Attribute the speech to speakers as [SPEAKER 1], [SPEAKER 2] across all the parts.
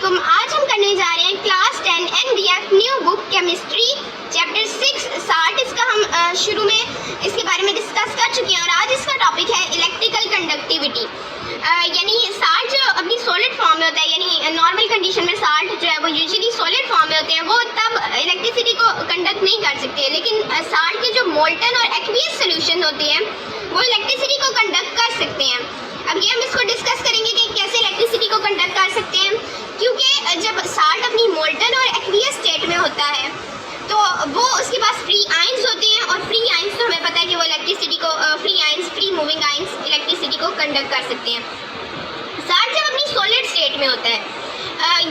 [SPEAKER 1] अस्सलामुअलैकुम। आज हम करने जा रहे हैं class 10 NDF new book chemistry chapter 6 salt. इसका हम शुरू में इसके बारे में डिस्कस कर चुके हैं और आज इसका टॉपिक है इलेक्ट्रिकल कंडक्टिविटी। यानी साल्ट जो अपनी सॉलिड फॉर्म में होता है, यानी नॉर्मल कंडीशन में साल्ट जो है वो यूजुअली सॉलिड फॉर्म में होते हैं, वो तब इलेक्ट्रिसिटी को कंडक्ट नहीं कर सकते। लेकिन साल्ट के जो मोल्टन और एक्वियस सोल्यूशन होते हैं वो इलेक्ट्रिसिटी को कंडक्ट कर सकते हैं। अब ये हम इसको डिस्कस करेंगे कि कैसे इलेक्ट्रिसिटी को कंडक्ट कर सकते हैं, क्योंकि जब साल्ट अपनी मोल्टन और एक्वियस स्टेट में होता है तो वो उसके पास फ्री आयंस होते हैं, और फ्री आयंस तो हमें पता है कि वो इलेक्ट्रिसिटी को फ्री मूविंग आयंस इलेक्ट्रिसिटी को कंडक्ट कर सकते हैं। साल्ट जब अपनी सॉलिड स्टेट में होता है,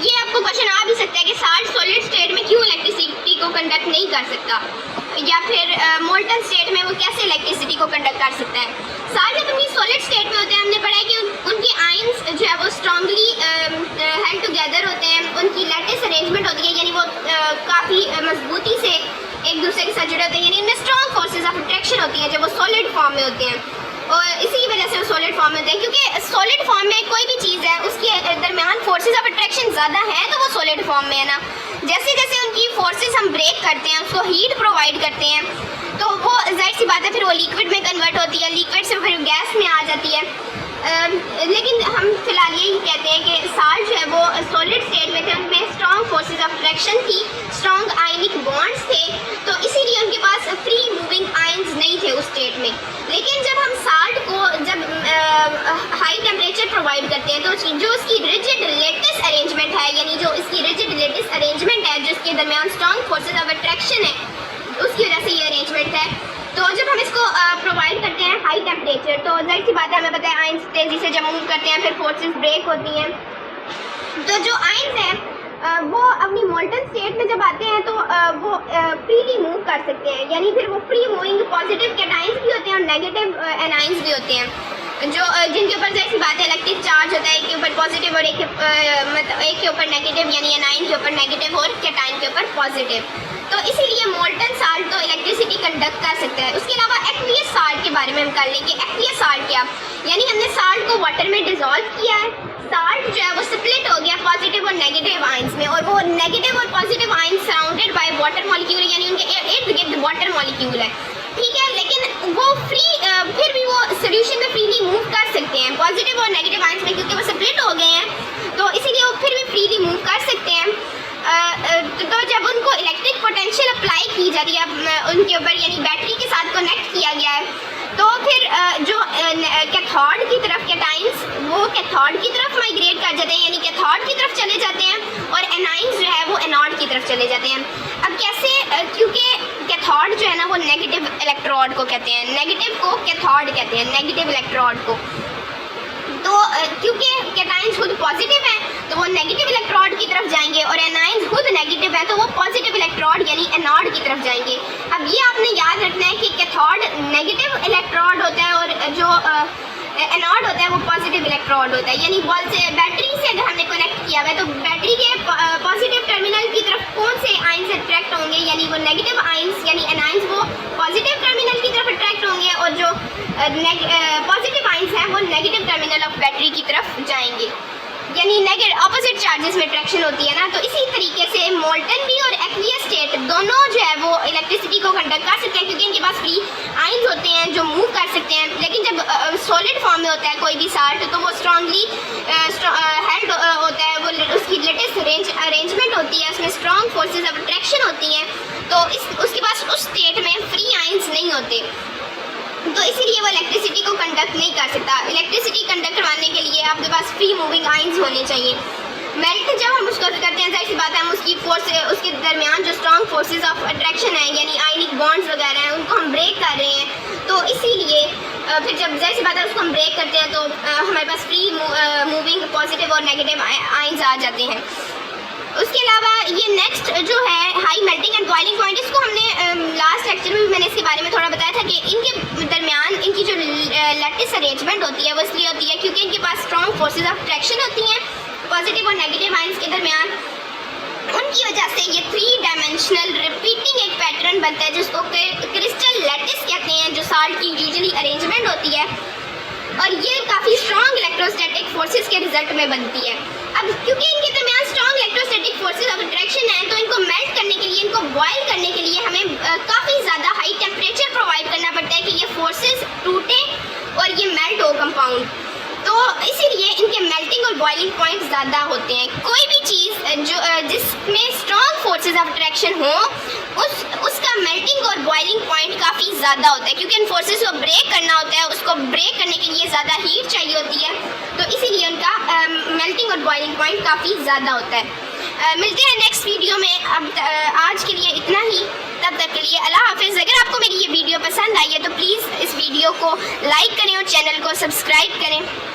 [SPEAKER 1] ये आपको क्वेश्चन आ भी सकता है कि साल्ट सॉलिड स्टेट में क्यों इलेक्ट्रिसिटी को कंडक्ट नहीं कर सकता, या फिर मोल्टन स्टेट में वो कैसे इलेक्ट्रिसिटी को कंडक्ट कर सकता है। साल्ट जब अपनी सॉलिड स्टेट में होते हैं, हमने पढ़ा है कि उनके आयंस जो है वो स्ट्रांगली हेल्ड टुगेदर होते हैं, उनकी लैटिस अरेंजमेंट होती है, यानी वो काफ़ी मजबूती से एक दूसरे के साथ जुड़े होते हैं, यानी उनमें स्ट्रॉन्ग फोर्सेज ऑफ अट्रैक्शन होती हैं जब वो सॉलिड फॉर्म में होते हैं, और इसी वजह से वो सॉलिड फॉर्म में होते हैं। क्योंकि सॉलिड फॉर्म में कोई भी चीज़ है उसके दरमियान फोर्सेज ऑफ अट्रैक्शन ज़्यादा है तो वो सॉलिड फॉर्म में है ना। जैसे जैसे उनकी फोर्सेज हम ब्रेक करते हैं, उसको हीट प्रोवाइड करते हैं, तो वो जाहिर सी बात है फिर वो लिक्विड में कन्वर्ट होती है, लिक्विड से फिर गैस में आ जाती है। लेकिन हम फिलहाल यही कहते हैं कि साल्ट जो है वो सॉलिड स्टेट में थे, उनमें स्ट्रॉन्ग फोर्सेज ऑफ अट्रैक्शन थी, स्ट्रॉन्ग आयनिक बॉन्ड्स थे, तो इसीलिए उनके पास फ्री मूविंग आयंस नहीं थे उस स्टेट में। लेकिन जब हम साल्ट को जब हाई टेम्परेचर प्रोवाइड करते हैं तो जो उसकी रिजिड लेटिस अरेंजमेंट है, यानी जो इसकी रिजिड लेटिस अरेंजमेंट है, जिसके दरमियान स्ट्रॉन्ग फोर्सेज ऑफ अट्रैक्शन है, उसकी वजह से ये अरेंजमेंट है। तो जब हम इसको प्रोवाइड करते हैं हाई टेम्परेचर, तो जाहिर सी बात है हमें पता है आयंस तेज़ी से जब मूव करते हैं फिर फोर्सेस ब्रेक होती हैं। तो जो आयंस हैं वो अपनी मोल्टन स्टेट में जब आते हैं तो वो फ्रीली मूव कर सकते हैं, यानी फिर वो फ्री मूविंग पॉजिटिव कैटायंस भी होते हैं और नेगेटिव एनायंस भी होते हैं, जो जिनके ऊपर जैसी बात है इलेक्ट्रिक चार्ज होता है, एक के ऊपर पॉजिटिव और एक के ऊपर नेगेटिव, यानी एनायन के ऊपर नेगेटिव और कैटायन के ऊपर पॉजिटिव। तो इसीलिए मोल्टन साल्ट तो इलेक्ट्रिसिटी कंडक्ट कर सकता है। उसके अलावा एक्वियस साल्ट के बारे में हम कर लेंगे। एक्वियस साल्ट क्या, यानी हमने साल्ट को वाटर में डिजोल्व किया है, साल्ट जो है वो स्प्लिट हो गया पॉजिटिव और नेगेटिव आयंस में, और वो नेगेटिव और positive ions surrounded by water molecule, यानी उनके इर्द गिर्द वाटर मॉलिक्यूल है, ठीक है। लेकिन वो फिर भी वो सोल्यूशन में फ्रीली मूव कर सकते हैं पॉजिटिव और नेगेटिव आयंस में, क्योंकि वो स्प्लिट हो गए हैं, तो इसीलिए वो फिर भी फ्रीली मूव कर सकते हैं। तो जब उनको इलेक्ट्रिक पोटेंशियल अप्लाई की जा रही है उनके ऊपर, यानी बैटरी के साथ कनेक्ट किया गया है, तो फिर जो कैथोड की तरफ कैटायंस वो कैथोड की तरफ माइग्रेट कर जाते हैं, यानी कैथोड की तरफ चले जाते हैं, और एनायंस जो है वो एनोड की तरफ चले जाते हैं। अब कैसे, क्योंकि कैथोड जो है ना वो नेगेटिव इलेक्ट्रोड को कहते हैं, नेगेटिव को कैथोड कहते हैं, नेगेटिव इलेक्ट्रोड को। तो क्योंकि कैटायंस खुद पॉजिटिव हैं तो वो नेगेटिव इलेक्ट्रोड की तरफ जाएंगे, और एनायंस खुद नेगेटिव है तो वो पॉजिटिव इलेक्ट्रोड यानी एनोड की तरफ जाएंगे। अब ये आपने याद रखना है कि कैथोड नेगेटिव इलेक्ट्रोड होता है और जो एनोड होता है वो पॉजिटिव इलेक्ट्रोड होता है, यानी बॉल से बैटरी से अगर हमने कनेक्ट किया हुआ है तो बैटरी के पॉजिटिव टर्मिनल की तरफ कौन से आयंस अट्रैक्ट होंगे, यानी वो नेगेटिव आयंस यानी एनायंस वो पॉजिटिव टर्मिनल की तरफ अट्रैक्ट होंगे, और जो पॉजिटिव आयंस हैं वो नेगेटिव टर्मिनल ऑफ बैटरी की तरफ जाएंगे, यानी नेगेटिव ऑपोजिट चार्जेस में अट्रैक्शन होती है ना। तो इसी तरीके से मोल्टन भी और एक्वियस स्टेट दोनों जो है वो इलेक्ट्रिसिटी को कंडक्ट कर सकते हैं, क्योंकि इनके पास फ्री आयंस होते हैं जो मूव कर सकते हैं। लेकिन जब सॉलिड फॉर्म में होता है कोई भी साल्ट तो वो स्ट्रांगली हेल्ड होता है, वो उसकी लेटेस्ट अरेंजमेंट होती है, उसमें स्ट्रॉन्ग फोर्सेज ऑफ अट्रैक्शन होती हैं, तो उसके पास उस स्टेट में फ्री आयंस नहीं होते, तो इसीलिए वो इलेक्ट्रिसिटी को कंडक्ट नहीं कर सकता। इलेक्ट्रिसिटी कंडक्ट करवाने के लिए आपके पास फ्री मूविंग आयंस होने चाहिए। मेल्ट जब हम उसको करते हैं, जाहिर सी बात है हम उसकी फोर्स उसके दरमियान जो स्ट्रॉन्ग फोर्सेज ऑफ अट्रैक्शन है, यानी आयनिक बॉन्ड्स वगैरह हैं, उनको हम ब्रेक कर रहे हैं, तो इसीलिए फिर जब जाहिर सी बात है उसको हम ब्रेक करते हैं तो हमारे पास फ्री मूविंग पॉजिटिव और नेगेटिव आयंस आ जाते हैं। उसके अलावा ये नेक्स्ट जो है high melting and boiling point, इसको हमने लास्ट लेक्चर में भी मैंने इसके बारे में थोड़ा बताया था कि इनके दरमियान इनकी जो लैटिस अरेंजमेंट होती है वो इसलिए होती है क्योंकि इनके पास स्ट्रॉन्ग फोर्सेज ऑफ अट्रैक्शन होती हैं पॉजिटिव और नेगेटिव आयंस के दरमियान। उनकी वजह से ये 3 डायमेंशनल रिपीटिंग एक पैटर्न बनता है जिसको क्रिस्टल लैटिस कहते हैं, जो साल्ट की यूजुअली अरेंजमेंट होती है और ये काफ़ी स्ट्रॉन्ग इलेक्ट्रोस्टैटिक फोर्सेस के रिजल्ट में बनती है। अब क्योंकि इनके दरमियान strong electrostatic forces of attraction है, तो इनको मेल्ट करने के लिए, इनको बॉयल करने के लिए हमें काफ़ी ज़्यादा हाई टेम्परेचर प्रोवाइड करना पड़ता है कि ये फोर्सेस टूटे और ये मेल्ट हो कंपाउंड। तो इसीलिए इनके मेल्टिंग और बॉइलिंग पॉइंट ज़्यादा होते हैं। कोई भी चीज़ जो जिसमें स्ट्रॉन्ग फोर्सेस ऑफ अट्रैक्शन हो उसका मेल्टिंग और बॉइलिंग पॉइंट काफ़ी ज़्यादा होता है, क्योंकि इन फोर्सेस को ब्रेक करना होता है, उसको ब्रेक करने के लिए ज़्यादा हीट चाहिए होती है, तो इसीलिए उनका मेल्टिंग और बॉइलिंग पॉइंट काफ़ी ज़्यादा होता है। मिलते हैं नेक्स्ट वीडियो में। अब आज के लिए इतना ही, तब तक के लिए अल्लाह हाफिज़। अगर आपको मेरी ये वीडियो पसंद आई है तो प्लीज़ इस वीडियो को लाइक करें और चैनल को सब्सक्राइब करें।